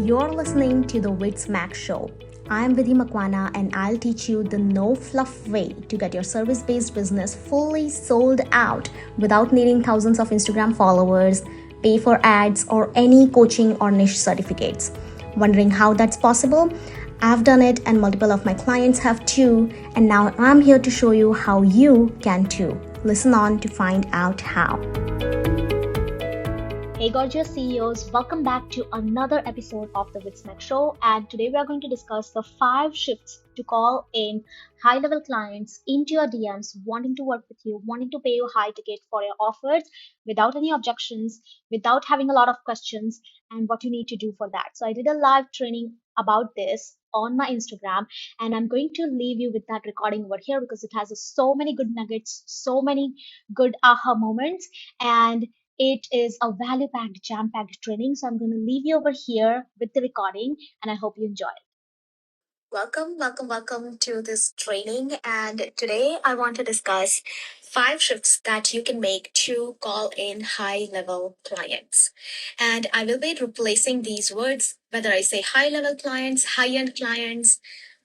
You're listening to the Wits Max Show. I'm Vidhi Makwana and I'll teach you the no fluff way to get your service based business fully sold out without needing thousands of Instagram followers, pay for ads, or any coaching or niche certificates. Wondering how that's possible? I've done it and multiple of my clients have too, and now I'm here to show you how you can too. Listen on to find out how. Hey gorgeous CEOs, welcome back to another episode of the Witsmack Show, and today we are going to discuss the 5 shifts to call in high level clients into your DMs wanting to work with you, wanting to pay you high ticket for your offers without any objections, without having a lot of questions, and what you need to do for that. So I did a live training about this on my Instagram, and I'm going to leave you with that recording over here because it has so many good nuggets, so many good aha moments, and it is a value packed, jam packed training. So I'm going to leave you over here with the recording and I hope you enjoy it. Welcome to this training. And today I want to discuss 5 shifts that you can make to call in high level clients. And I will be replacing these words, whether I say high level clients, high end clients,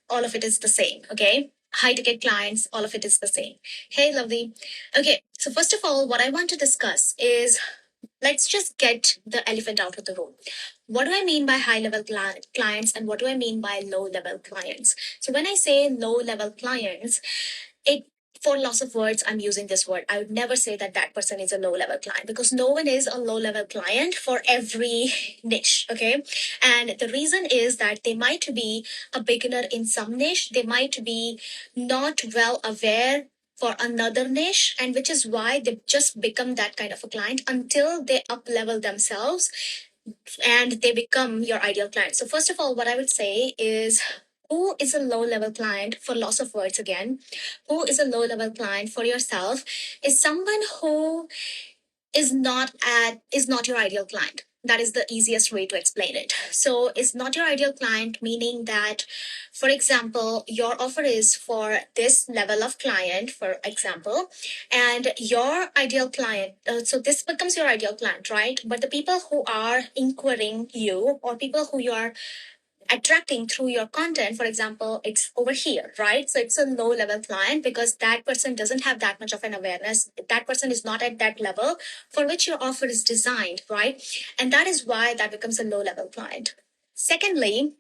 all of it is the same. Okay. High ticket clients, all of it is the same. Hey, lovely. Okay. So first of all, what I want to discuss is let's just get the elephant out of the room. What do I mean by high level clients and what do I mean by low level clients? So when I say low level clients, it for lots of words, I'm using this word. I would never say that that person is a low level client because no one is a low level client for every niche. Okay. And the reason is that they might be a beginner in some niche. They might be not well aware for another niche, and which is why they just become that kind of a client until they up level themselves and they become your ideal client. So first of all, what I would say is who is a low level client for loss of words again? Who is a low level client for yourself is someone who is not your ideal client. That is the easiest way to explain it. So it's not your ideal client, meaning that, for example, your offer is for this level of client, for example, and your ideal client, so this becomes your ideal client, right? But the people who are inquiring you or people who you are attracting through your content, for example, it's over here, right? So it's a low level client because that person doesn't have that much of an awareness. That person is not at that level for which your offer is designed, right? And that is why that becomes a low level client. Secondly,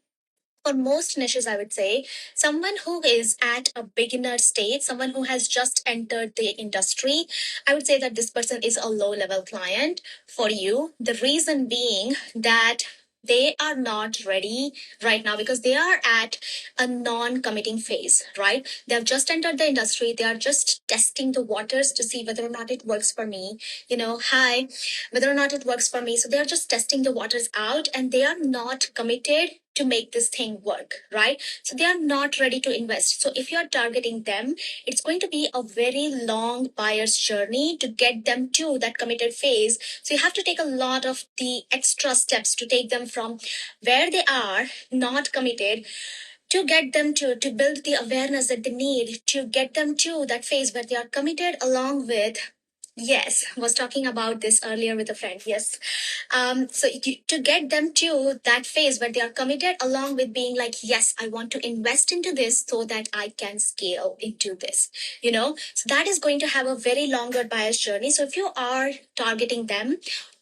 for most niches, I would say someone who is at a beginner state, someone who has just entered the industry, I would say that this person is a low level client for you. The reason being that they are not ready right now because they are at a non-committing phase, right? They have just entered the industry. They are just testing the waters to see whether or not it works for me. Whether or not it works for me. So they are just testing the waters out and they are not committed to make this thing work, right? So they are not ready to invest. So if you're targeting them, it's going to be a very long buyer's journey to get them to that committed phase. So you have to take a lot of the extra steps to take them from where they are not committed to get them to build the awareness that they need to get them to that phase where they are committed along with. Yes, was talking about this earlier with a friend. Yes. To get them to that phase where they are committed along with being like, yes, I want to invest into this so that I can scale into this, so that is going to have a very longer buyer's journey. So if you are targeting them,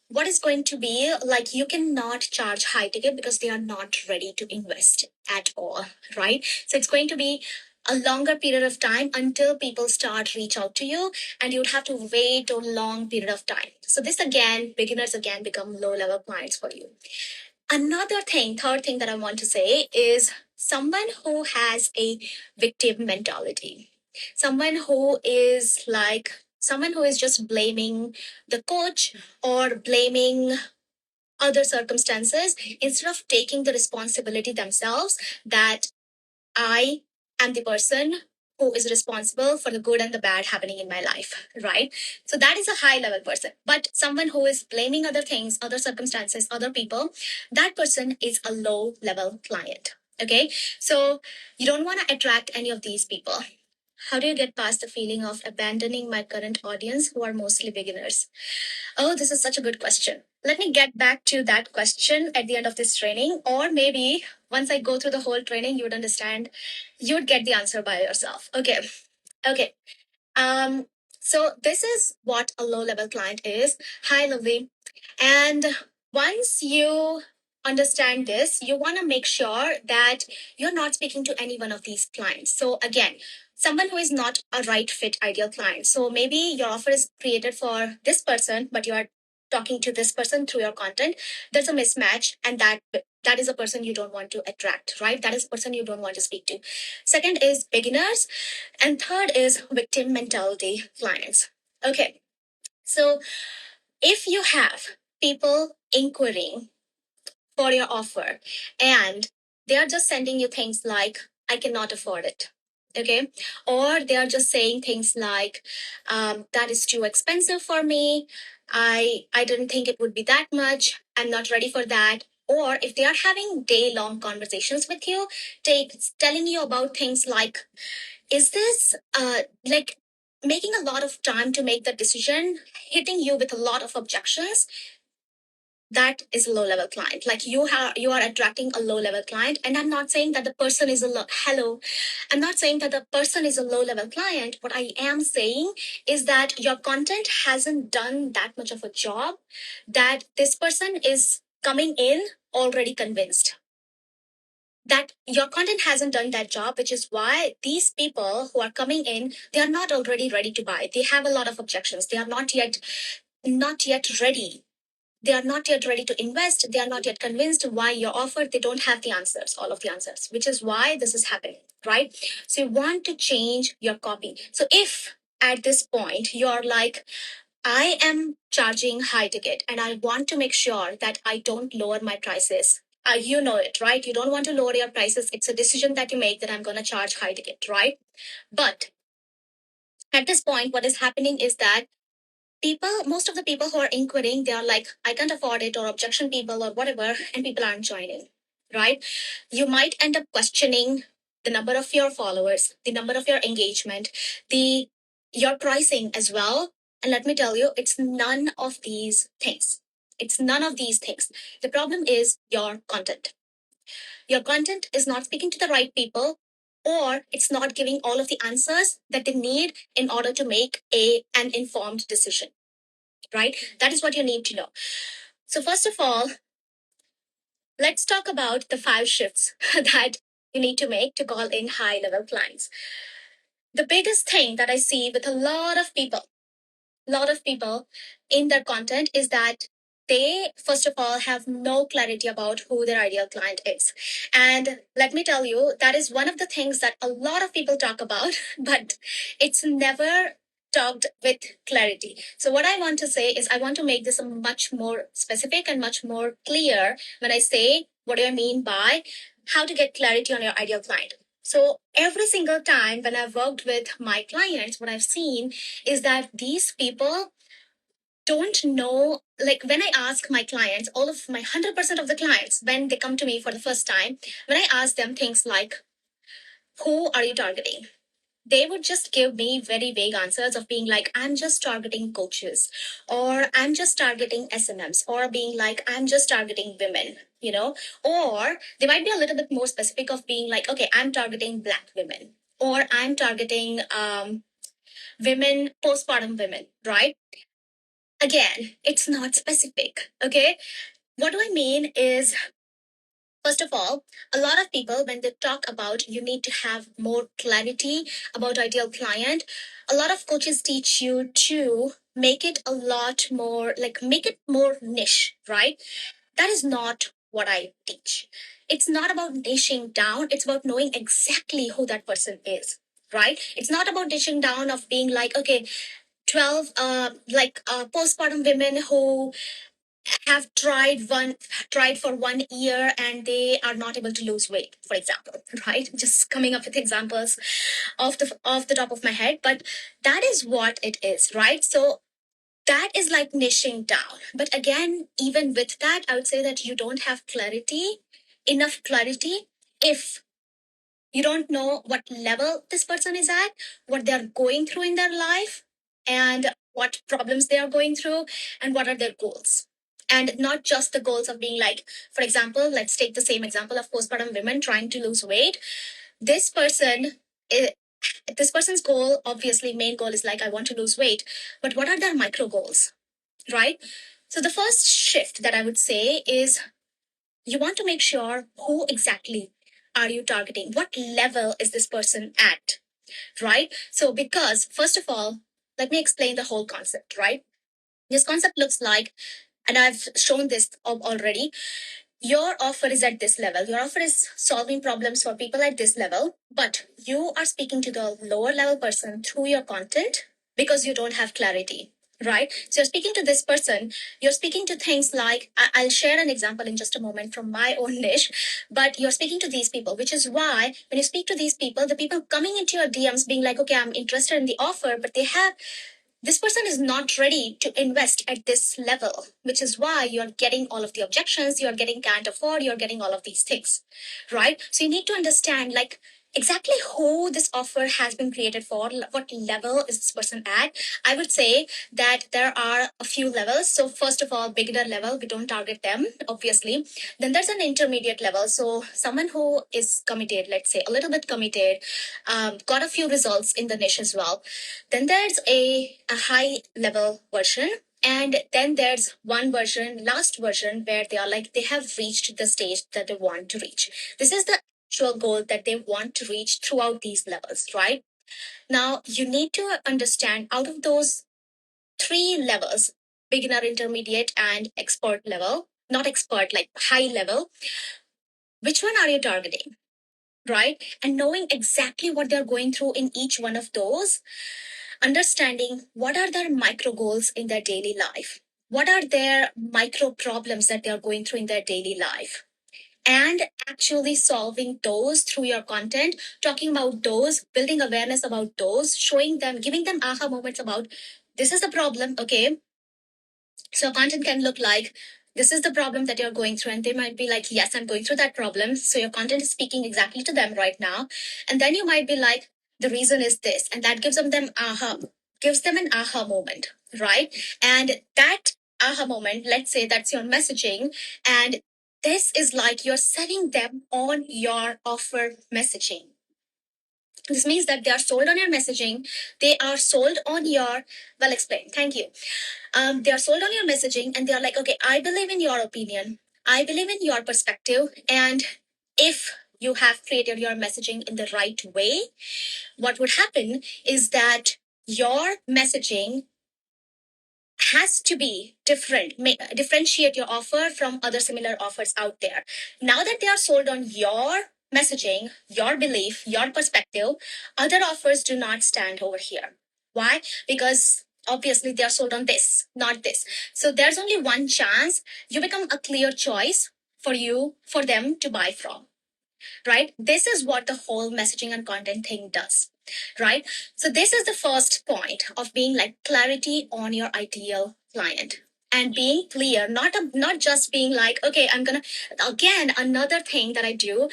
what is going to be like, you cannot charge high ticket because they are not ready to invest at all, right? So it's going to be a longer period of time until people start reach out to you and you would have to wait a long period of time. So this again, beginners again become low level clients for you. Third thing that I want to say is someone who has a victim mentality. Someone who is just blaming the coach or blaming other circumstances instead of taking the responsibility themselves that I am the person who is responsible for the good and the bad happening in my life, right? So that is a high level person. But someone who is blaming other things, other circumstances, other people, that person is a low level client. Okay. So you don't want to attract any of these people. How do you get past the feeling of abandoning my current audience who are mostly beginners? Oh, this is such a good question. Let me get back to that question at the end of this training, or maybe once I go through the whole training, you would understand, you would get the answer by yourself. Okay. Okay. Um, so this is what a low level client is. Hi, Lovely. And once you understand this, you want to make sure that you're not speaking to any one of these clients. So again, someone who is not a right fit ideal client. So maybe your offer is created for this person, but you are talking to this person through your content. There's a mismatch, and that is a person you don't want to attract, right? That is a person you don't want to speak to. Second is beginners, and third is victim mentality clients. Okay, so if you have people inquiring for your offer and they are just sending you things like, I cannot afford it. Okay. Or they are just saying things like, that is too expensive for me. I didn't think it would be that much. I'm not ready for that. Or if they are having day long conversations with you, telling you about things like, is this like making a lot of time to make the decision, hitting you with a lot of objections? That is a low level client. Like you are attracting a low level client, and I'm not saying that the person is a hello, I'm not saying that the person is a low level client. What I am saying is that your content hasn't done that much of a job, that this person is coming in already convinced, that your content hasn't done that job, which is why these people who are coming in, they are not already ready to buy. They have a lot of objections. They are not yet ready. They are not yet ready to invest. They are not yet convinced why your offer. They don't have the answers, all of the answers, which is why this is happening, right? So you want to change your copy. So if at this point you're like, I am charging high ticket and I want to make sure that I don't lower my prices. You know it, right? You don't want to lower your prices. It's a decision that you make that I'm going to charge high ticket, right? But at this point, what is happening is that most of the people who are inquiring, they are like, I can't afford it, or objection people, or whatever, and people aren't joining, right? You might end up questioning the number of your followers, the number of your engagement, the your pricing as well. And let me tell you, it's none of these things. It's none of these things. The problem is your content. Your content is not speaking to the right people, or it's not giving all of the answers that they need in order to make an informed decision, right? That is what you need to know. So, first of all, let's talk about the 5 shifts that you need to make to call in high level clients. The biggest thing that I see with a lot of people in their content is that they, first of all, have no clarity about who their ideal client is. And let me tell you, that is one of the things that a lot of people talk about, but it's never talked with clarity. So, what I want to say is, I want to make this a much more specific and much more clear when I say, what do I mean by how to get clarity on your ideal client? So, every single time when I've worked with my clients, what I've seen is that these people don't know. Like, when I ask my clients, all of my 100% of the clients, when they come to me for the first time, when I ask them things like, who are you targeting? They would just give me very vague answers of being like, I'm just targeting coaches, or I'm just targeting SMMs, or being like, I'm just targeting women, or they might be a little bit more specific of being like, okay, I'm targeting Black women, or I'm targeting women, postpartum women, right? Again, it's not specific. Okay. What do I mean is, first of all, a lot of people, when they talk about you need to have more clarity about ideal client, a lot of coaches teach you to make it a lot more, like, make it more niche, right? That is not what I teach. It's not about niching down, it's about knowing exactly who that person is, right? It's not about niching down of being like, okay, 12 postpartum women who have tried for 1 year and they are not able to lose weight, for example, right? Just coming up with examples off the top of my head, but that is what it is, right? So that is like niching down. But again, even with that, I would say that you don't have enough clarity if You don't know what level this person is at, what they're going through in their life, and what problems they are going through, and what are their goals. And not just the goals of being like, for example, let's take the same example of postpartum women trying to lose weight. This person, eh, this person's goal, obviously, main goal is like, I want to lose weight. But what are their micro goals, right? So the first shift that I would say is you want to make sure who exactly are you targeting? What level is this person at, right? So, because first of all, let me explain the whole concept, right? This concept looks like, and I've shown this already, your offer is at this level. Your offer is solving problems for people at this level, but you are speaking to the lower level person through your content because you don't have clarity, right? So you're speaking to this person, you're speaking to things like, I'll share an example in just a moment from my own niche, but you're speaking to these people, which is why when you speak to these people, the people coming into your DMs being like, okay, I'm interested in the offer, but this person is not ready to invest at this level, which is why you're getting all of the objections, you're getting can't afford, you're getting all of these things, right? So you need to understand like exactly who this offer has been created for, what level is this person at. I would say that there are a few levels. So first of all, beginner level, we don't target them, obviously. Then there's an intermediate level. So someone who is committed, let's say a little bit committed, got a few results in the niche as well. Then there's a high level version. And then there's one version, last version, where they are like, they have reached the stage that they want to reach. This is the actual goal that they want to reach throughout these levels, right? Now, you need to understand out of those three levels, beginner, intermediate, and expert level, not expert, like high level, which one are you targeting, right? And knowing exactly what they're going through in each one of those, understanding what are their micro goals in their daily life, what are their micro problems that they're going through in their daily life, and actually solving those through your content, talking about those, building awareness about those, showing them, giving them aha moments about this is the problem, okay? So content can look like this is the problem that you're going through, and they might be like, yes, I'm going through that problem. So your content is speaking exactly to them right now. And then you might be like, the reason is this, and that gives them an aha moment, right? And that aha moment, let's say that's your messaging, and this is like you're selling them on your offer messaging. This means that they are sold on your messaging. They are sold on your, well explained. Thank you. They are sold on your messaging and they are like, okay, I believe in your opinion. I believe in your perspective. And if you have created your messaging in the right way, what would happen is that your messaging has to be different, differentiate your offer from other similar offers out there. Now that they are sold on your messaging, your belief, your perspective, other offers do not stand over here. Why? Because obviously they are sold on this, not this. So there's only one chance you become a clear choice for them to buy from, right? This is what the whole messaging and content thing does, right? So this is the first point of being like clarity on your ideal client and being clear, not just being like, okay, I'm gonna, again, another thing that I do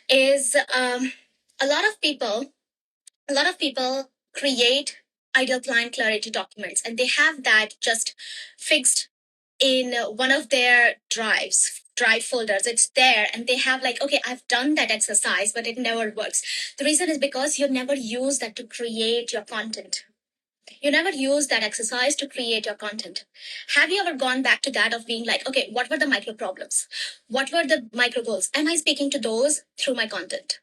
is a lot of people, a lot of people create ideal client clarity documents and they have that just fixed in one of their drive folders. It's there and they have like, okay, I've done that exercise but it never works. The reason is because you never use that to create your content. You never use that exercise to create your content. Have you ever gone back to that of being like, okay, what were the micro problems, what were the micro goals, am I speaking to those through my content,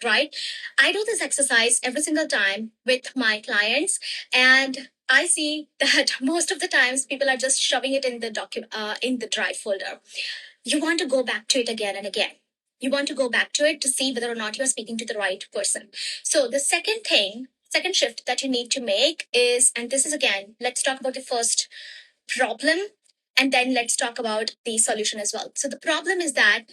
right? I do this exercise every single time with my clients, and I see that most of the times people are just shoving it in the in the drive folder. You want to go back to it again and again. You want to go back to it to see whether or not you're speaking to the right person. So the second shift that you need to make is, and this is again, let's talk about the first problem and then let's talk about the solution as well. So the problem is that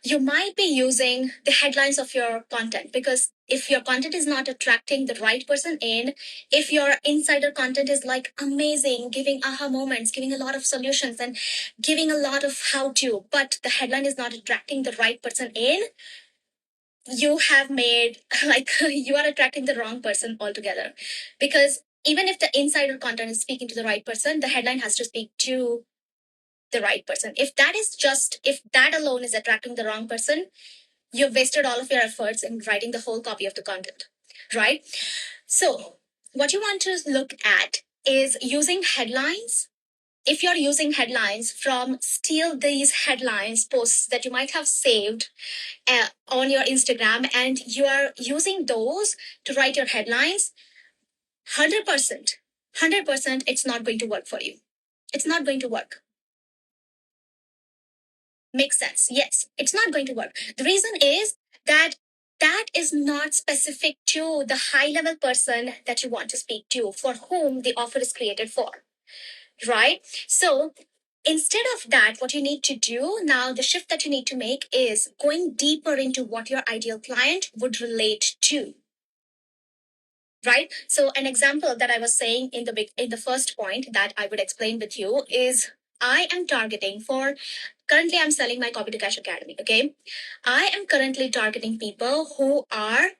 you might be using the headlines of your content, because if your content is not attracting the right person in, if your insider content is like amazing, giving aha moments, giving a lot of solutions and giving a lot of how to, but the headline is not attracting the right person in, you have made like you are attracting the wrong person altogether. Because even if the insider content is speaking to the right person, the headline has to speak to the right person. If that alone is attracting the wrong person, you've wasted all of your efforts in writing the whole copy of the content, right? So what you want to look at is using headlines. If you're using headlines from steal these headlines posts that you might have saved on your Instagram, and you are using those to write your headlines, 100%, 100%, it's not going to work for you. It's not going to work. Makes sense. Yes, it's not going to work. The reason is that that is not specific to the high level person that you want to speak to, for whom the offer is created for, right? So instead of that, what you need to do now, the shift that you need to make is going deeper into what your ideal client would relate to. Right. So an example that I was saying in the first point that I would explain with you is I am targeting for currently I'm selling my Copy to Cash Academy. Okay. I am currently targeting people who are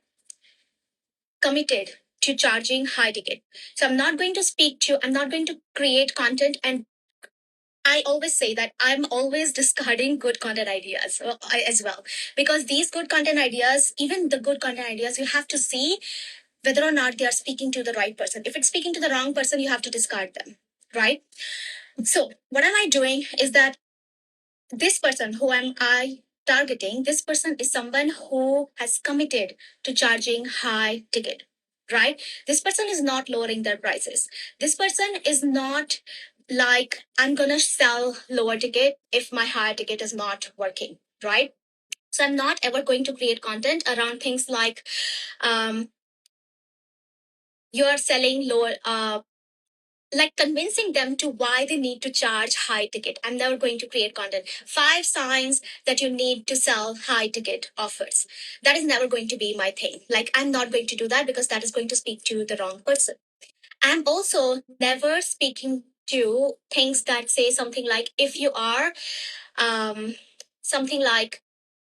committed to charging high ticket. So I'm not going to create content, and I always say that I'm always discarding good content ideas as well, because these good content ideas, even the good content ideas, you have to see whether or not they are speaking to the right person. If it's speaking to the wrong person, you have to discard them, right? So what am I doing is that this person who am I targeting, this person is someone who has committed to charging high ticket, right? This person is not lowering their prices. This person is not like, I'm going to sell lower ticket if my higher ticket is not working, right? So I'm not ever going to create content around things um, you are selling lower, like convincing them to why they need to charge high ticket. I'm never going to create content. 5 signs that you need to sell high ticket offers. That is never going to be my thing. Like, I'm not going to do that because that is going to speak to the wrong person. I'm also never speaking to things that say something like, if you are, something like,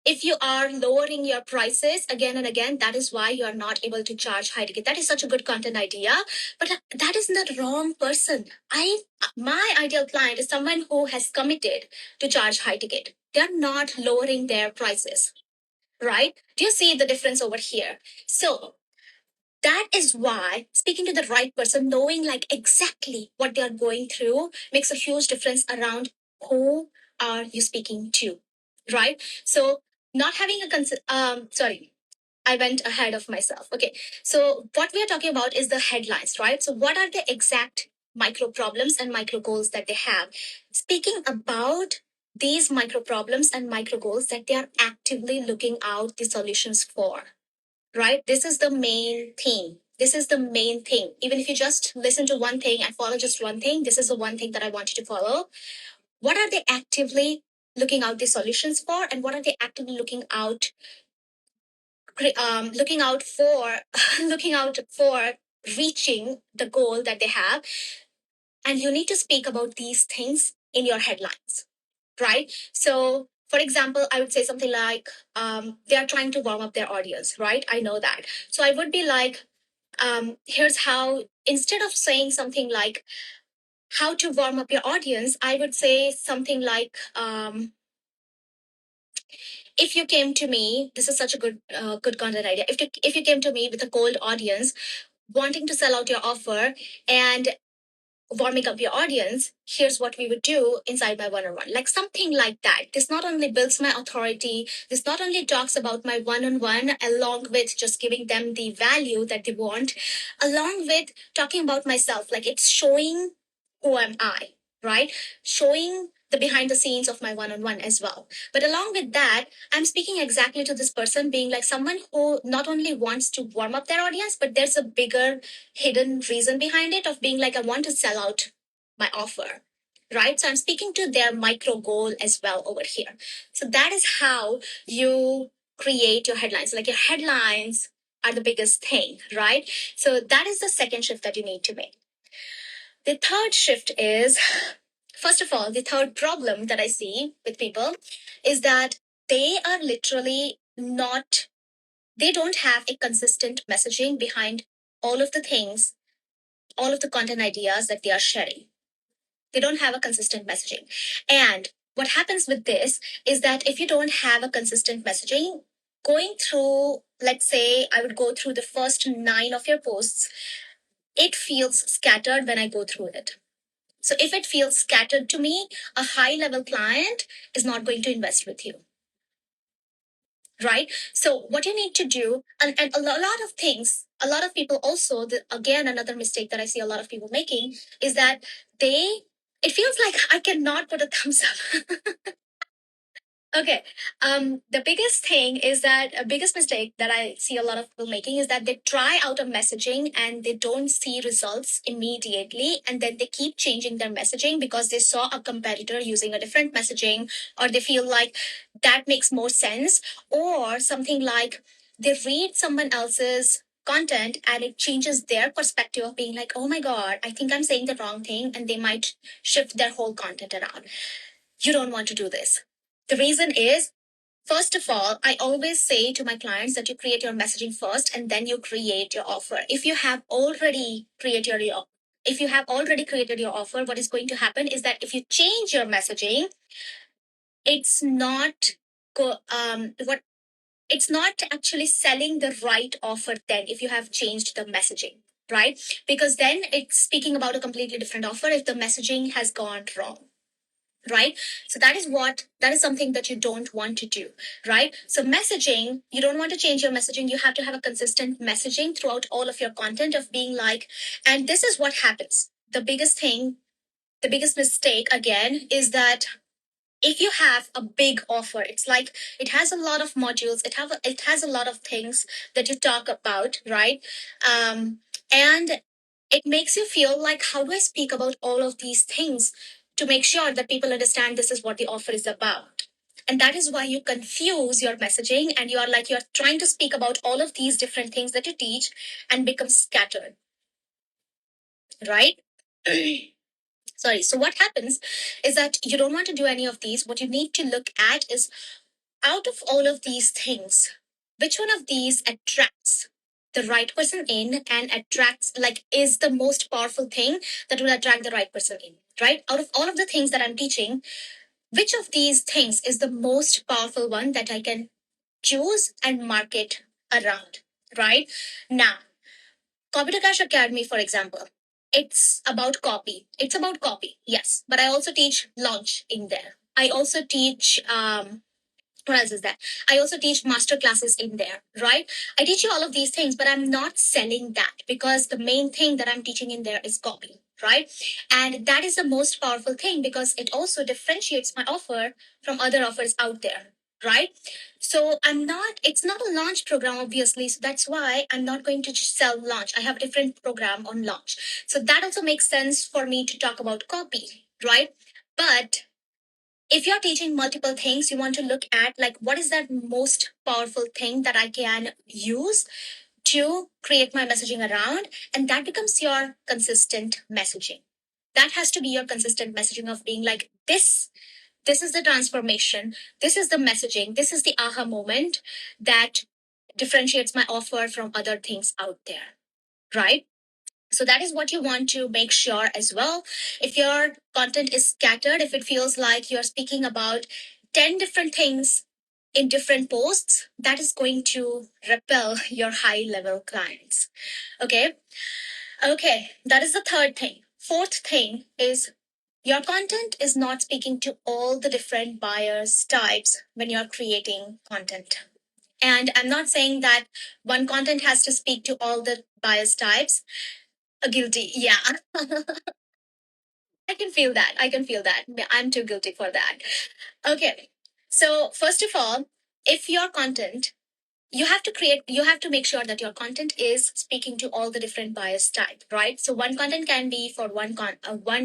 if you are lowering your prices again and again, that is why you are not able to charge high ticket. That is such a good content idea, but that is not wrong person. My ideal client is someone who has committed to charge high ticket. They're not lowering their prices, right? Do you see the difference over here? So that is why speaking to the right person, knowing like exactly what they are going through, makes a huge difference around who are you speaking to, right? So not having sorry, I went ahead of myself. Okay, so what we are talking about is the headlines, right? So what are the exact micro problems and micro goals that they have? Speaking about these micro problems and micro goals that they are actively looking out the solutions for, right? This is the main theme. This is the main thing. Even if you just listen to one thing and follow just one thing, this is the one thing that I want you to follow. What are they actively looking out the solutions for, and what are they actively looking out for looking out for reaching the goal that they have? And you need to speak about these things in your headlines, right? So for example, I would say something like, they are trying to warm up their audience, right? I know that. So I would be like, here's how, instead of saying something like how to warm up your audience, I would say something like, if you came to me, this is such a good content idea. If you came to me with a cold audience, wanting to sell out your offer and warming up your audience, here's what we would do inside my one-on-one. Like something like that. This not only builds my authority, this not only talks about my one-on-one, along with just giving them the value that they want, along with talking about myself. Like it's showing who am I, right? Showing the behind the scenes of my one-on-one as well. But along with that, I'm speaking exactly to this person, being like someone who not only wants to warm up their audience, but there's a bigger hidden reason behind it of being like, I want to sell out my offer, right? So I'm speaking to their micro goal as well over here. So that is how you create your headlines. Like your headlines are the biggest thing, right? So that is the second shift that you need to make. The third shift is, first of all, the third problem that I see with people is that they are literally not they don't have a consistent messaging behind all of the things, all of the content ideas that they are sharing. They don't have a consistent messaging. And what happens with this is that if you don't have a consistent messaging, going through, let's say, I would go through the first 9 of your posts, it feels scattered when I go through it. So if it feels scattered to me, a high level client is not going to invest with you. Right? So what you need to do, and a lot of things, a lot of people also, again, another mistake that I see a lot of people making is that they, it feels like I cannot put a thumbs up. Okay. The biggest thing is that a biggest mistake that I see a lot of people making is that they try out a messaging and they don't see results immediately. And then they keep changing their messaging because they saw a competitor using a different messaging, or they feel like that makes more sense, or something like they read someone else's content and it changes their perspective of being like, oh my God, I think I'm saying the wrong thing. And they might shift their whole content around. You don't want to do this. The reason is, first of all, I always say to my clients that you create your messaging first and then you create your offer. If you have already created your offer, what is going to happen is that if you change your messaging, it's not what it's not actually selling the right offer then if you have changed the messaging, right? Because then it's speaking about a completely different offer if the messaging has gone wrong, right? So that is something that you don't want to do, right? So messaging, you don't want to change your messaging. You have to have a consistent messaging throughout all of your content of being like, and this is what happens. The biggest mistake again is that if you have a big offer, it's like it has a lot of modules, it has a lot of things that you talk about, right? And it makes you feel like, how do I speak about all of these things to make sure that people understand this is what the offer is about? And that is why you confuse your messaging and you are like, you're trying to speak about all of these different things that you teach and become scattered, right? Sorry. So what happens is that you don't want to do any of these. What you need to look at is, out of all of these things, which one of these attracts the right person in and attracts, like, is the most powerful thing that will attract the right person in, right? Out of all of the things that I'm teaching, which of these things is the most powerful one that I can choose and market around, right? Now, Computer Cash Academy, for example, it's about copy. It's about copy, yes. But I also teach launch in there. I also teach what else is that? I also teach master classes in there, right? I teach you all of these things, but I'm not selling that because the main thing that I'm teaching in there is copy, right? And that is the most powerful thing because it also differentiates my offer from other offers out there, right? So it's not a launch program, obviously. So that's why I'm not going to just sell launch. I have a different program on launch. So that also makes sense for me to talk about copy, right? But if you're teaching multiple things, you want to look at, like, what is that most powerful thing that I can use to create my messaging around, and that becomes your consistent messaging. That has to be your consistent messaging of being like, this is the transformation, this is the messaging, this is the aha moment that differentiates my offer from other things out there, right? So that is what you want to make sure as well. If your content is scattered, if it feels like you're speaking about 10 different things in different posts, that is going to repel your high level clients. Okay. Okay. That is the third thing. Fourth thing is, your content is not speaking to all the different buyers types when you're creating content. And I'm not saying that one content has to speak to all the buyers types. Guilty. Yeah. I can feel that. I can feel that. Yeah, I'm too guilty for that. Okay. So, first of all, if your content, you have to make sure that your content is speaking to all the different buyers type, right? So one content can be for one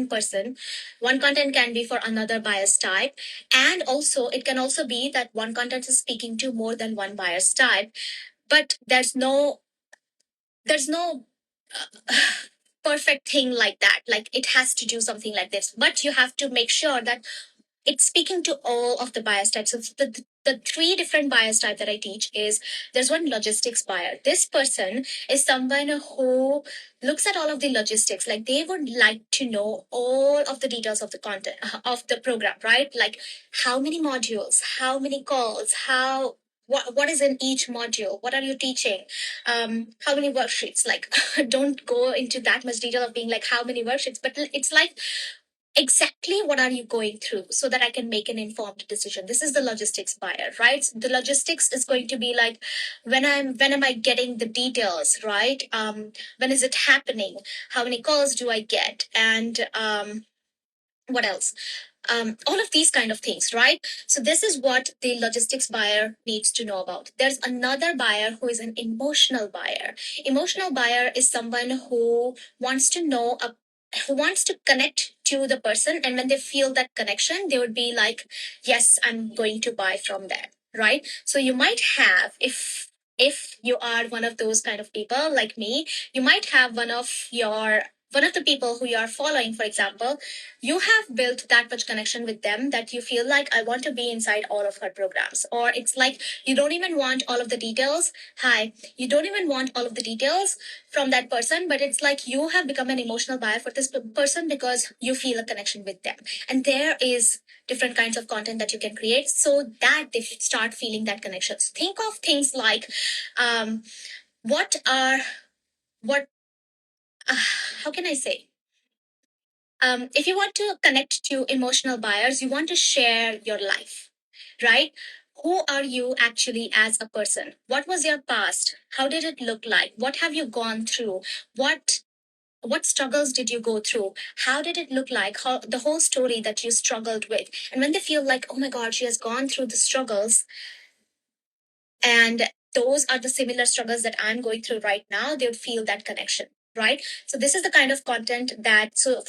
person, one content can be for another buyers type, and also it can also be that one content is speaking to more than one buyers type, but there's no perfect thing like that. Like, it has to do something like this, but you have to make sure that it's speaking to all of the bias types. So the three different bias type that I teach is, there's one logistics buyer. This person is someone who looks at all of the logistics. Like they would like to know all of the details of the content of the program, right? Like how many modules, how many calls, what is in each module, what are you teaching, how many worksheets. Like don't go into that much detail of being like how many worksheets, but it's like exactly what are you going through so that I can make an informed decision. This is the logistics buyer, right? So the logistics is going to be like, when am I getting the details, right? When is it happening, how many calls do I get, and what else, all of these kind of things, right? So this is what the logistics buyer needs to know about. There's another buyer who is an emotional buyer. Emotional buyer is someone who wants to know who wants to connect to the person, and when they feel that connection, they would be like, yes, I'm going to buy from there, right? So you might have, if you are one of those kind of people like me, you might have one of the people who you are following, for example, you have built that much connection with them that you feel like, I want to be inside all of her programs. Or it's like you don't even want all of the details. Hi, you don't even want all of the details from that person, but it's like you have become an emotional buyer for this person because you feel a connection with them. And there is different kinds of content that you can create so that they start feeling that connection. So think of things like, um, what are what uh, how can I say, if you want to connect to emotional buyers, you want to share your life, right? Who are you actually as a person? What was your past? How did it look like? What have you gone through? What struggles did you go through? How did it look like? How the whole story that you struggled with? And when they feel like, oh my God, she has gone through the struggles, and those are the similar struggles that I'm going through right now, they would feel that connection, right? So this is the kind of content that, so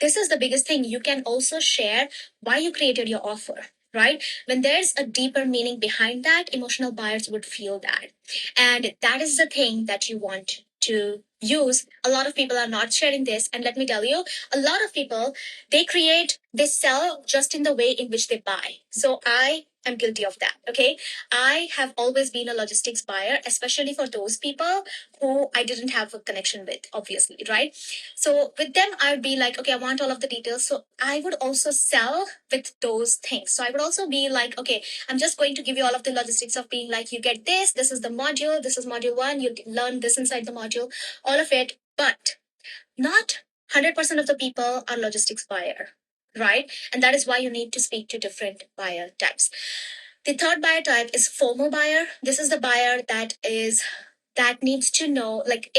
this is the biggest thing. You can also share why you created your offer, right? When there's a deeper meaning behind that, emotional buyers would feel that. And that is the thing that you want to use. A lot of people are not sharing this. And let me tell you, a lot of people, they sell just in the way in which they buy. So I am guilty of that. Okay. I have always been a logistics buyer, especially for those people who I didn't have a connection with, obviously, right? So with them, I would be like, okay, I want all of the details. So I would also sell with those things. So I would also be like, okay, I'm just going to give you all of the logistics of being like, you get this is the module, this is module one, you learn this inside the module, all of it. But not 100% of the people are logistics buyer, right? And that is why you need to speak to different buyer types. The third buyer type is FOMO buyer. This is the buyer that needs to know, like,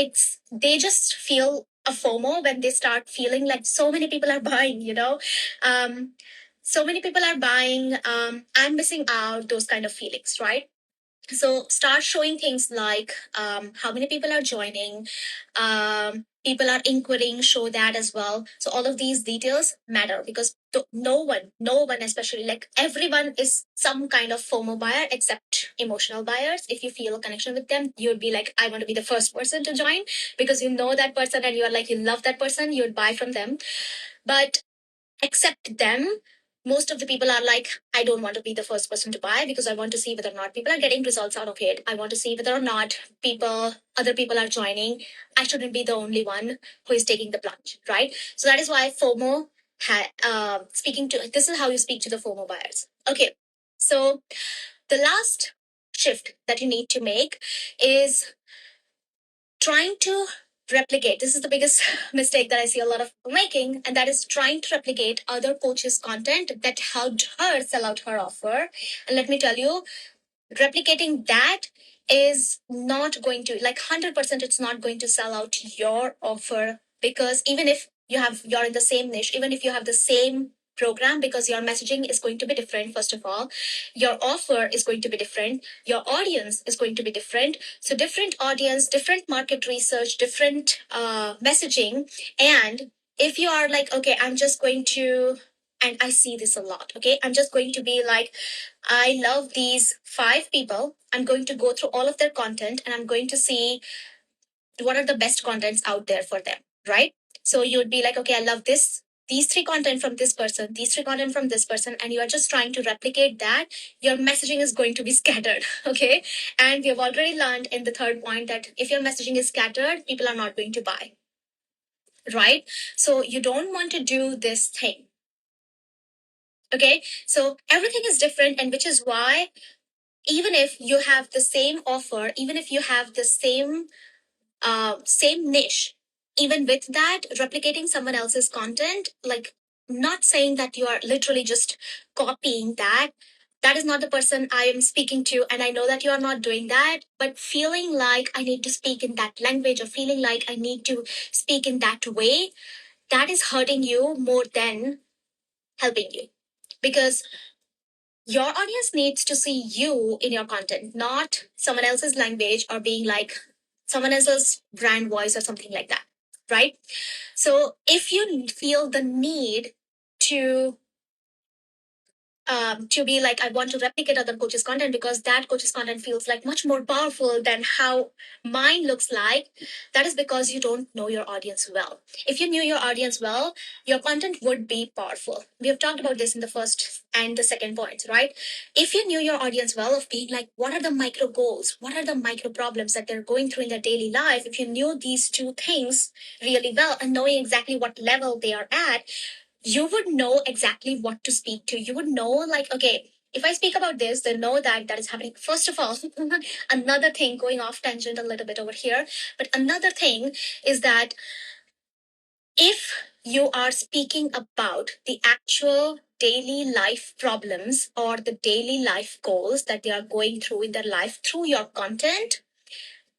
they just feel a FOMO when they start feeling like so many people are buying, so many people are buying, I'm missing out, those kind of feelings, right? So start showing things like, how many people are joining, people are inquiring, show that as well. So all of these details matter because no one especially, like everyone is some kind of FOMO buyer except emotional buyers. If you feel a connection with them, you would be like, I want to be the first person to join because you know that person and you're like, you love that person, you would buy from them. But except them, most of the people are like, I don't want to be the first person to buy because I want to see whether or not people are getting results out of it. I want to see whether or not other people are joining. I shouldn't be the only one who is taking the plunge, right? So that is why FOMO, this is how you speak to the FOMO buyers. Okay, so the last shift that you need to make is trying to replicate. This is the biggest mistake that I see a lot of people making, and that is trying to replicate other coaches' content that helped her sell out her offer. And let me tell you, replicating that is not going to, like, 100%, it's not going to sell out your offer, because even if you're in the same niche, even if you have the same program, because your messaging is going to be different. First of all, your offer is going to be different, your audience is going to be different. So different audience, different market research, different messaging. And if you are like, okay, I'm just going to, and I see this a lot, okay, I'm just going to be like, I love these 5 people. I'm going to go through all of their content and I'm going to see what are the best contents out there for them, right? So you would be like, okay, I love this these three content from this person, these three content from this person, and you are just trying to replicate that, your messaging is going to be scattered. Okay. And we have already learned in the third point that if your messaging is scattered, people are not going to buy. Right. So you don't want to do this thing. Okay. So everything is different, and which is why even if you have the same offer, even if you have the same niche, even with that, replicating someone else's content, like not saying that you are literally just copying that. That is not the person I am speaking to, and I know that you are not doing that, but feeling like I need to speak in that language, or feeling like I need to speak in that way, that is hurting you more than helping you. Because your audience needs to see you in your content, not someone else's language or being like someone else's brand voice or something like that. Right. So if you feel the need to to be like, I want to replicate other coaches' content because that coach's content feels like much more powerful than how mine looks like. That is because you don't know your audience well. If you knew your audience well, your content would be powerful. We have talked about this in the first and the second points, right? If you knew your audience well, of being like, what are the micro goals? What are the micro problems that they're going through in their daily life? If you knew these two things really well and knowing exactly what level they are at, you would know exactly what to speak to. You would know, like, okay, if I speak about this, they know that that is happening. First of all, another thing, going off tangent a little bit over here, but another thing is that if you are speaking about the actual daily life problems or the daily life goals that they are going through in their life through your content,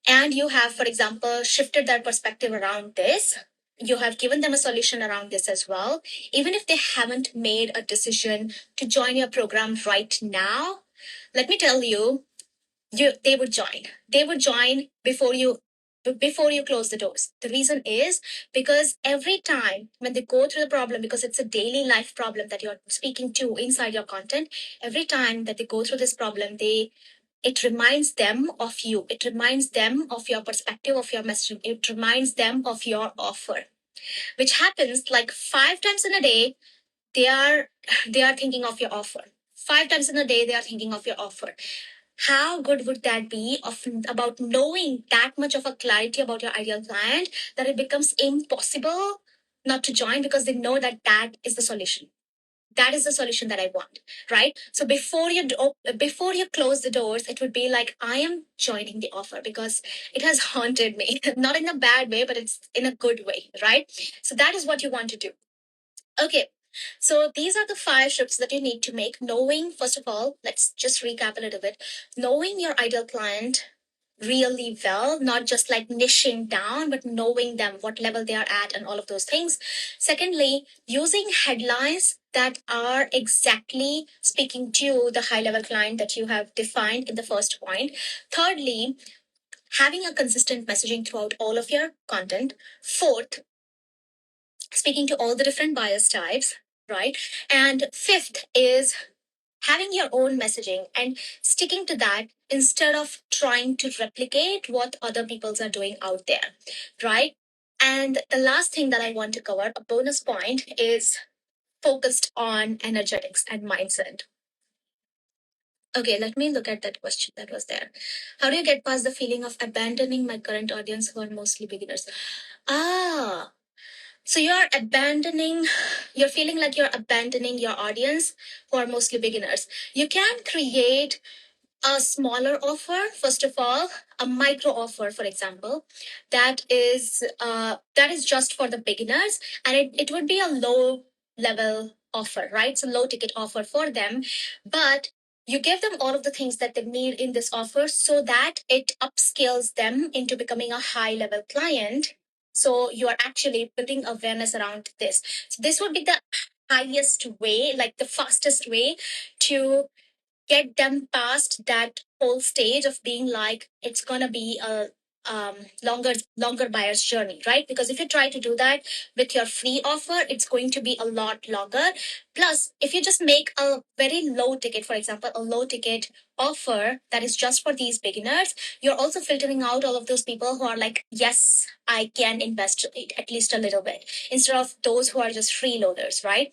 and you have, for example, shifted their perspective around this, you have given them a solution around this as well, even if they haven't made a decision to join your program right now, let me tell you, they would join. They would join before you close the doors. The reason is because every time when they go through the problem, because it's a daily life problem that you're speaking to inside your content, every time that they go through this problem, it reminds them of you. It reminds them of your perspective, of your messaging. It reminds them of your offer, which happens like 5 times in a day. They are they are thinking of your offer. 5 times in a day, they are thinking of your offer. How good would that be about knowing that much of a clarity about your ideal client that it becomes impossible not to join because they know that that is the solution. That is the solution that I want, right? So before you close the doors, it would be like, I am joining the offer because it has haunted me, not in a bad way, but it's in a good way, right? So that is what you want to do. Okay. So these are the 5 shifts that you need to make. Knowing, first of all, let's just recap a little bit. Knowing your ideal client really well, not just like niching down, but knowing them, what level they are at, and all of those things. Secondly, using headlines that are exactly speaking to the high level client that you have defined in the first point. Thirdly, having a consistent messaging throughout all of your content. Fourth, speaking to all the different buyers types, right? And fifth is having your own messaging and sticking to that instead of trying to replicate what other people's are doing out there, right? And the last thing that I want to cover, a bonus point, is focused on energetics and mindset. Okay, let me look at that question that was there. How do you get past the feeling of abandoning my current audience who are mostly beginners? Ah, so you're feeling like you're abandoning your audience who are mostly beginners. You can create a smaller offer, first of all, a micro offer, for example, that is just for the beginners, and it would be a low level offer, right? So low ticket offer for them, but you give them all of the things that they need in this offer so that it upscales them into becoming a high level client. So you are actually building awareness around this. So this would be the highest way, like the fastest way to get them past that whole stage of being like, it's gonna be a longer buyer's journey, right? Because if you try to do that with your free offer, it's going to be a lot longer. Plus, if you just make a very low ticket, for example, a low ticket offer that is just for these beginners, you're also filtering out all of those people who are like, yes, I can invest it at least a little bit, instead of those who are just freeloaders, right?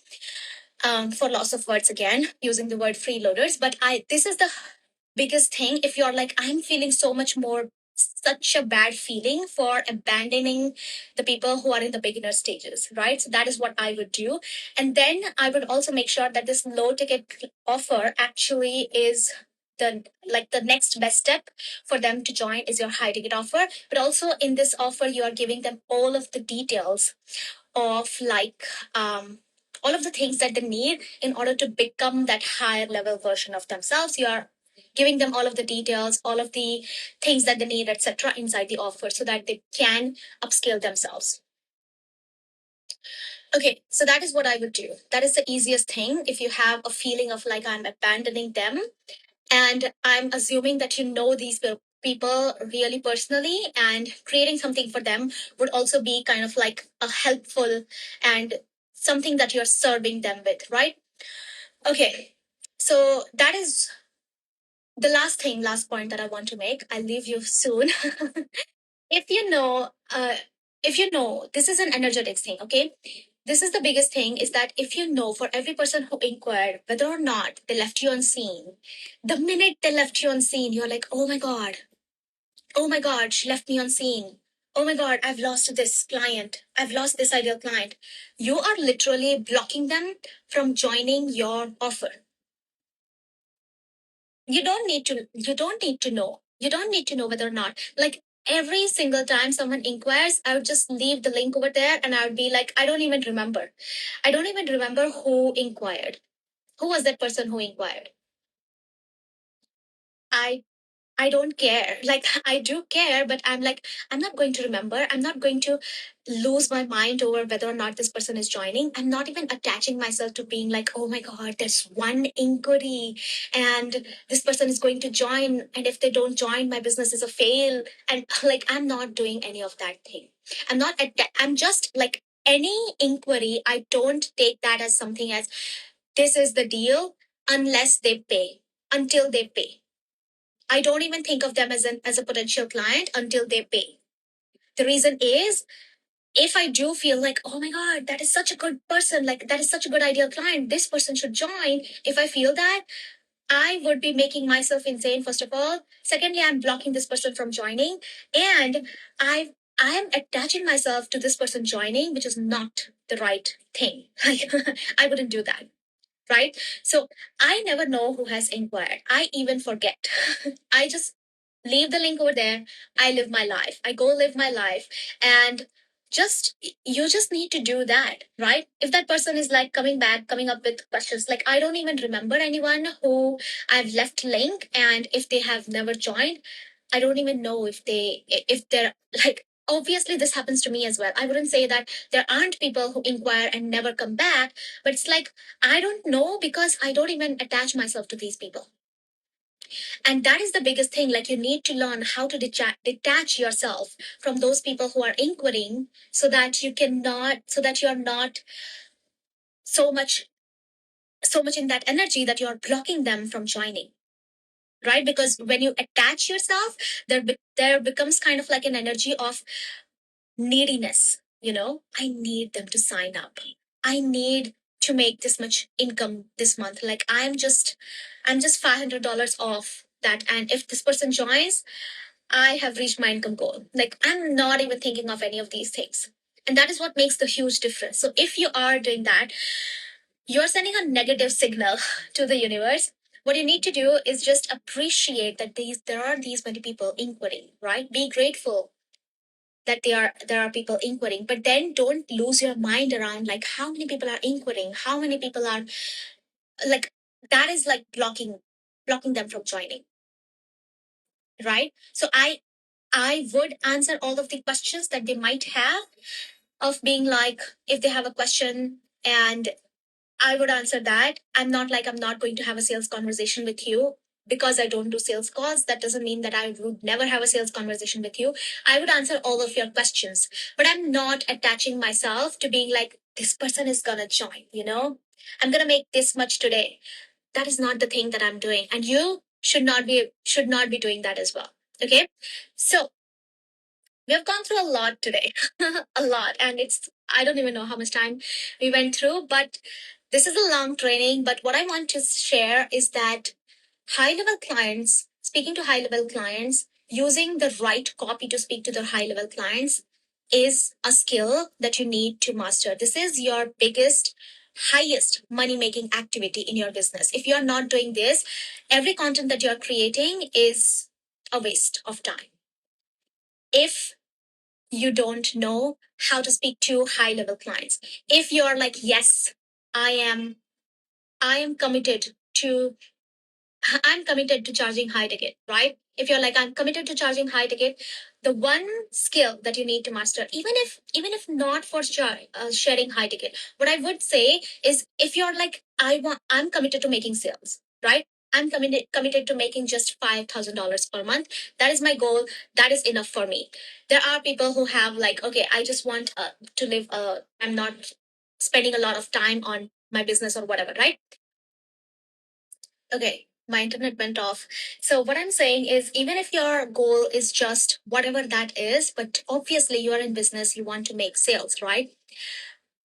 For loss of words again, using the word freeloaders. But this is the biggest thing. If you're like, I'm feeling so much more, such a bad feeling for abandoning the people who are in the beginner stages, right? So that is what I would do. And then I would also make sure that this low ticket offer actually is the next best step for them to join is your high ticket offer. But also in this offer, you are giving them all of the details of all of the things that they need in order to become that higher level version of themselves. You are giving them all of the details, all of the things that they need, etc., inside the offer so that they can upskill themselves. Okay, so that is what I would do. That is the easiest thing. If you have a feeling of like I'm abandoning them, and I'm assuming that you know these people really personally, and creating something for them would also be kind of like a helpful and something that you're serving them with, right? Okay, so that is the last point that I want to make. I'll leave you soon. if you know, uh, if you know, this is an energetic thing, okay? This is the biggest thing is that if you know for every person who inquired whether or not they left you unseen, the minute they left you unseen, you're like, oh my God, she left me unseen. Oh my God, I've lost this client. I've lost this ideal client. You are literally blocking them from joining your offer. You don't need to know whether or not. Like every single time someone inquires, I would just leave the link over there and I would be like, I don't even remember. I don't even remember who inquired. Who was that person who inquired? I I don't care. Like, I do care, but I'm like, I'm not going to remember. I'm not going to lose my mind over whether or not this person is joining. I'm not even attaching myself to being like, oh my God, there's one inquiry and this person is going to join. And if they don't join, my business is a fail. And like, I'm not doing any of that thing. I'm just like, any inquiry, I don't take that as something as this is the deal unless they pay, until they pay. I don't even think of them as a potential client until they pay. The reason is, if I do feel like, oh my God, that is such a good person, like that is such a good ideal client, this person should join. If I feel that, I would be making myself insane, first of all. Secondly, I'm blocking this person from joining. And I am attaching myself to this person joining, which is not the right thing. I wouldn't do that, right? So I never know who has inquired. I even forget. I just leave the link over there. I live my life. I go live my life. And just you just need to do that, right? If that person is like coming back, coming up with questions, like I don't even remember anyone who I've left link, and if they have never joined, I don't even know if they're like, obviously this happens to me as well. I wouldn't say that there aren't people who inquire and never come back, but it's like I don't know because I don't even attach myself to these people. And that is the biggest thing. Like, you need to learn how to detach yourself from those people who are inquiring, so that you're not so much in that energy that you're blocking them from joining, right? Because when you attach yourself, there becomes kind of like an energy of neediness. I need them to sign up. I need to make this much income this month. Like, I'm just $500 off that, and if this person joins, I have reached my income goal. Like, I'm not even thinking of any of these things. And that is what makes the huge difference. So if you are doing that, you're sending a negative signal to the universe. What you need to do is just appreciate that there are these many people inquiring, right? Be grateful that there are people inquiring, but then don't lose your mind around like how many people are inquiring, how many people are like, that is like blocking them from joining, right? So I would answer all of the questions that they might have, of being like, if they have a question, and I would answer that. I'm not going to have a sales conversation with you. because I don't do sales calls, that doesn't mean that I would never have a sales conversation with you. I would answer all of your questions, but I'm not attaching myself to being like, this person is going to join, I'm going to make this much today. That is not the thing that I'm doing. And you should not be doing that as well. Okay. So we have gone through a lot today, a lot. And I don't even know how much time we went through, but this is a long training. But what I want to share is that high level clients, speaking to high level clients, using the right copy to speak to the high level clients is a skill that you need to master. This is your biggest, highest money making activity in your business. If you're not doing this, every content that you're creating is a waste of time. If you don't know how to speak to high level clients, if you're like, yes, I am, I am committed to I'm committed to charging high ticket, right? If you're like, I'm committed to charging high ticket, the one skill that you need to master, even if not for sharing high ticket, what I would say is, if you're like, I'm committed to making sales, right? I'm committed to making just $5,000 per month. That is my goal. That is enough for me. There are people who have like, okay, I just want to live. I'm not spending a lot of time on my business or whatever, right? Okay, my internet went off. So, what I'm saying is, even if your goal is just whatever that is, but obviously you are in business, you want to make sales, right?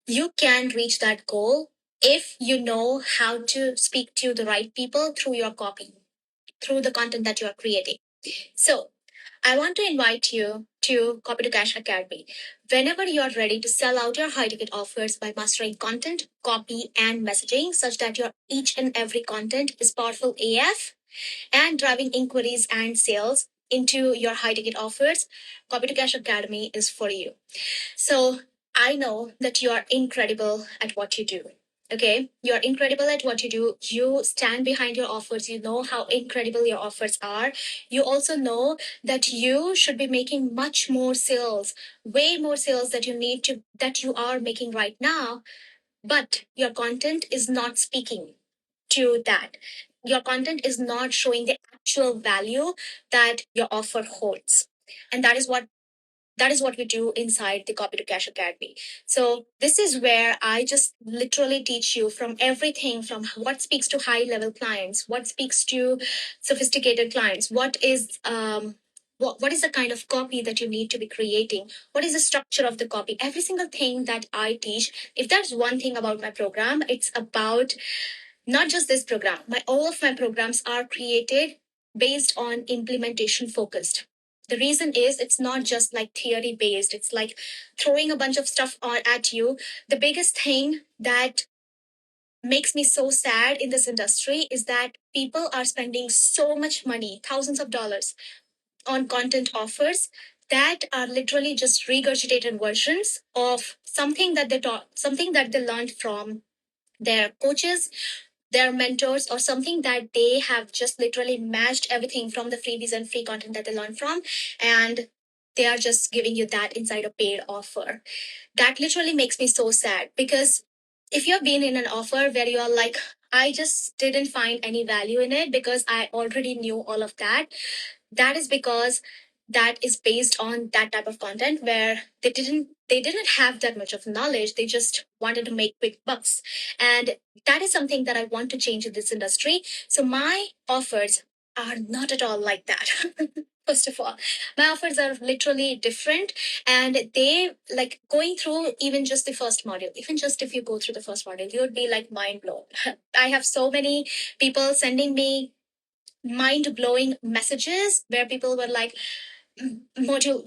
You can reach that goal if you know how to speak to the right people through your copy, through the content that you are creating. So, I want to invite you to Copy to Cash Academy. Whenever you are ready to sell out your high ticket offers by mastering content, copy, and messaging, such that your each and every content is powerful AF and driving inquiries and sales into your high ticket offers, Copy to Cash Academy is for you. So I know that you are incredible at what you do. Okay, you're incredible at what you do. You stand behind your offers. You know how incredible your offers are. You also know that you should be making much more sales, way more sales that you are making right now. But your content is not speaking to that. Your content is not showing the actual value that your offer holds. And that is what we do inside the Copy to Cash Academy. So this is where I just literally teach you from everything, from what speaks to high level clients, what speaks to sophisticated clients, what is the kind of copy that you need to be creating, what is the structure of the copy, every single thing that I teach. If there's one thing about my program, it's about not just this program. All of my programs are created based on implementation focused. The reason is, it's not just like theory based. It's like throwing a bunch of stuff at you. The biggest thing that makes me so sad in this industry is that people are spending so much money, thousands of dollars, on content offers that are literally just regurgitated versions of something that they taught, something that they learned from their coaches, their mentors, or something that they have just literally matched everything from the freebies and free content that they learned from, and they are just giving you that inside a paid offer. That literally makes me so sad, because if you've been in an offer where you're like, I just didn't find any value in it because I already knew all of that, that is because that is based on that type of content where they didn't have that much of knowledge. They just wanted to make quick bucks. And that is something that I want to change in this industry. So my offers are not at all like that. First of all, my offers are literally different, and they, like, going through even just the first module, even just if you go through the first module, you would be like mind blown. I have so many people sending me mind blowing messages where people were like,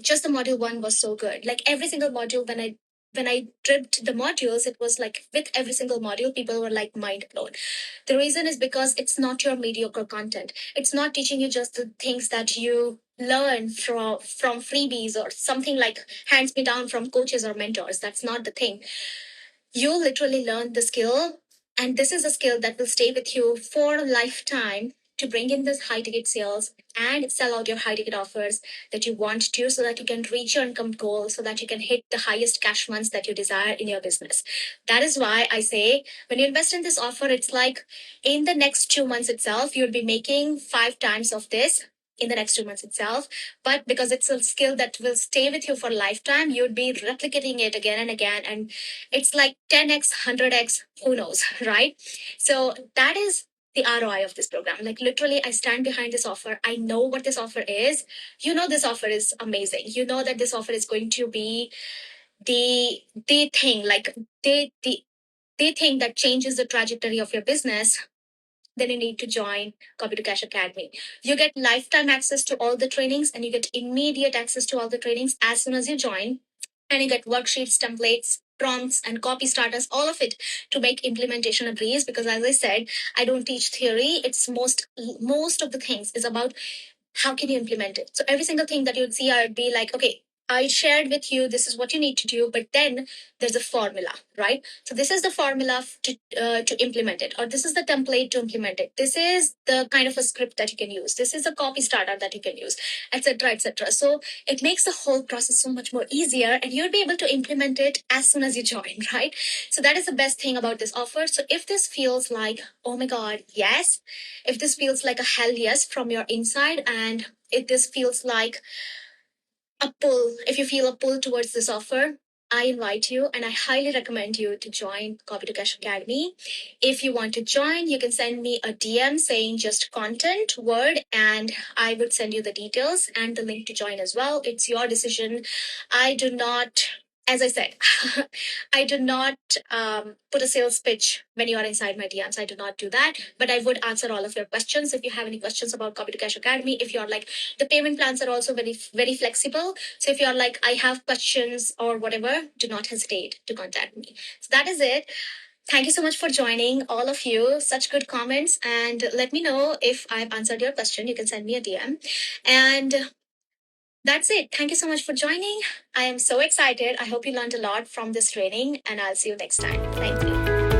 just the module one was so good. Like every single module, when I dripped the modules, it was like with every single module, people were like mind blown. The reason is because it's not your mediocre content. It's not teaching you just the things that you learn from freebies or something like hands me down from coaches or mentors. That's not the thing. You literally learn the skill, and this is a skill that will stay with you for a lifetime to bring in this high ticket sales and sell out your high ticket offers that you want to, so that you can reach your income goal, so that you can hit the highest cash months that you desire in your business. That is why I say, when you invest in this offer, it's like in the next 2 months itself, you'll be making 5 times of this in the next 2 months itself. But because it's a skill that will stay with you for a lifetime, you'd be replicating it again and again. And it's like 10x, 100x, who knows, right? So that is the ROI of this program. Like literally, I stand behind this offer. I know what this offer is. You know, this offer is amazing. You know that this offer is going to be the thing, like they think that changes the trajectory of your business. Then you need to join Copy to Cash Academy. You get lifetime access to all the trainings, and you get immediate access to all the trainings as soon as you join. And you get worksheets, templates, prompts, and copy starters, all of it, to make implementation a breeze. Because as I said, I don't teach theory. It's most of the things is about how can you implement it. So every single thing that you would see, I'd be like, okay, I shared with you, this is what you need to do, but then there's a formula, right? So this is the formula to implement it, or this is the template to implement it. This is the kind of a script that you can use. This is a copy starter that you can use, etc., etc. So it makes the whole process so much more easier, and you'll be able to implement it as soon as you join, right? So that is the best thing about this offer. So if this feels like, oh my God, yes, if this feels like a hell yes from your inside, and if this feels like a pull, if you feel a pull towards this offer, I invite you and I highly recommend you to join Copy to Cash Academy. If you want to join, you can send me a DM saying just content word, and I would send you the details and the link to join as well. It's your decision. I do not, as I said, I do not put a sales pitch when you are inside my DMs. I do not do that, but I would answer all of your questions. If you have any questions about Copy to Cash Academy, if you're like, the payment plans are also very, very flexible. So if you're like, I have questions or whatever, do not hesitate to contact me. So that is it. Thank you so much for joining, all of you. Such good comments. And let me know if I've answered your question. You can send me a DM. And that's it. Thank you so much for joining. I am so excited. I hope you learned a lot from this training, and I'll see you next time. Thank you.